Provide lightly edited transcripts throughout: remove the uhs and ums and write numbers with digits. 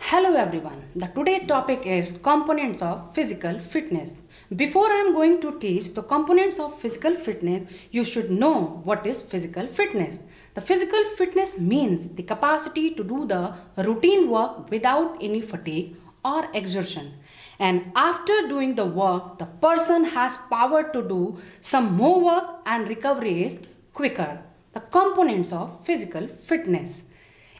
Hello everyone. The today's topic is components of physical fitness. Before I am going to teach the components of physical fitness, you should know what is physical fitness. The physical fitness means the capacity to do the routine work without any fatigue or exertion. And after doing the work, the person has power to do some more work and recovery is quicker. The components of physical fitness.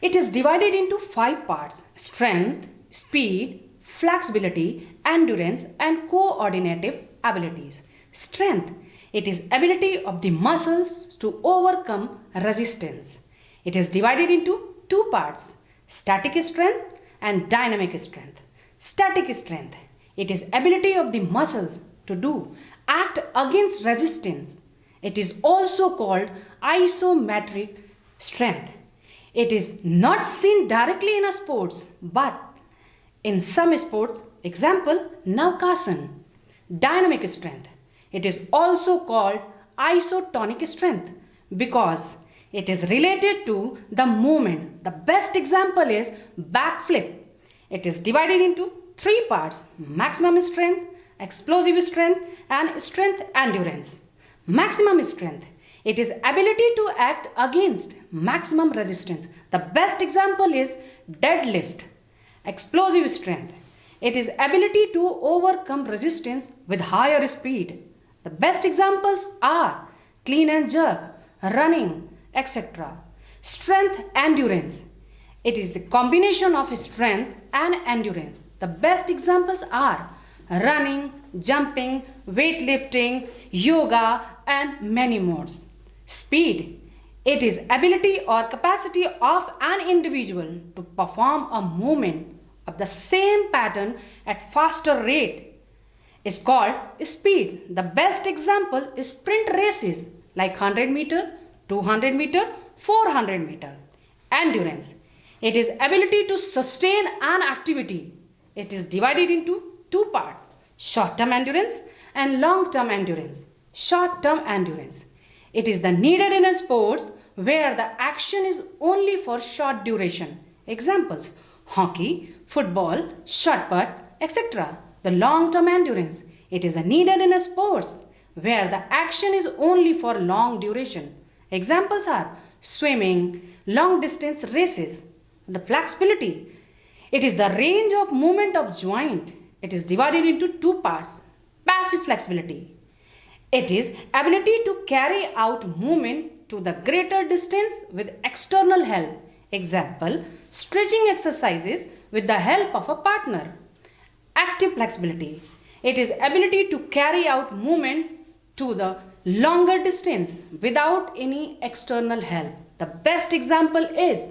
It is divided into 5 parts: strength, speed, flexibility, endurance, and coordinative abilities. Strength. It is ability of the muscles to overcome resistance. It is divided into 2 parts: static strength and dynamic strength. Static strength. It is ability of the muscles to act against resistance. It is also called isometric strength. It is not seen directly in a sports, but in some sports, example, Naukasana. Dynamic strength. It is also called isotonic strength because it is related to the movement. The best example is backflip. It is divided into 3 parts: maximum strength, explosive strength, and strength endurance. Maximum strength. It is ability to act against maximum resistance. The best example is deadlift. Explosive strength. It is ability to overcome resistance with higher speed. The best examples are clean and jerk, running, etc. Strength endurance. It is the combination of strength and endurance. The best examples are running, jumping, weightlifting, yoga, and many more. Speed. It is ability or capacity of an individual to perform a movement of the same pattern at faster rate is called speed. The best example is sprint races like 100 meter, 200 meter, 400 meter. Endurance. It is ability to sustain an activity. It is divided into 2 parts: short-term endurance and long-term endurance. Short-term endurance. It is the needed in sports where the action is only for short duration. Examples: hockey, football, shot put, etc. The long-term endurance. It is a needed in sports where the action is only for long duration. Examples are swimming, long distance races. The flexibility. It is the range of movement of joint. It is divided into 2 parts: passive flexibility. It is ability to carry out movement to the greater distance with external help. Example, stretching exercises with the help of a partner. Active flexibility. It is ability to carry out movement to the longer distance without any external help. The best example is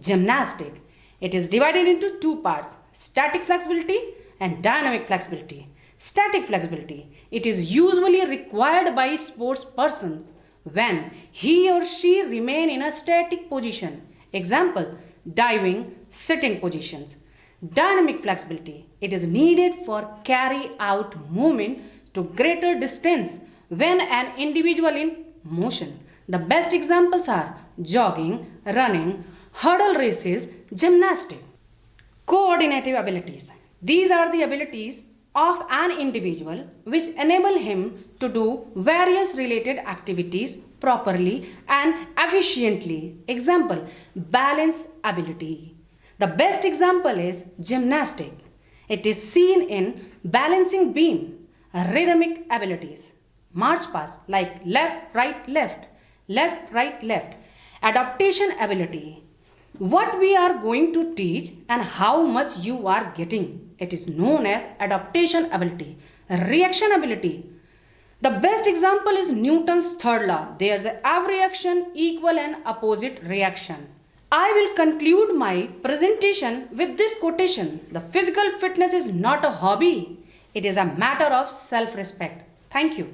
gymnastic. It is divided into 2 parts: static flexibility and dynamic flexibility. Static flexibility. It is usually required by sports persons when he or she remain in a static position. Example, diving, sitting positions. Dynamic flexibility. It is needed for carry out movement to greater distance when an individual in motion. The best examples are jogging, running, hurdle races, gymnastics. Coordinative abilities. These are the abilities of an individual which enable him to do various related activities properly and efficiently. Example, balance ability. The best example is gymnastic. It is seen in balancing beam. Rhythmic abilities. March past like left, right, left, left, right, left. Adaptation ability. What we are going to teach and how much you are getting. It is known as adaptation ability. Reaction ability. The best example is Newton's third law. There is every action equal and opposite reaction. I will conclude my presentation with this quotation: the physical fitness is not a hobby. It is a matter of self-respect. Thank you.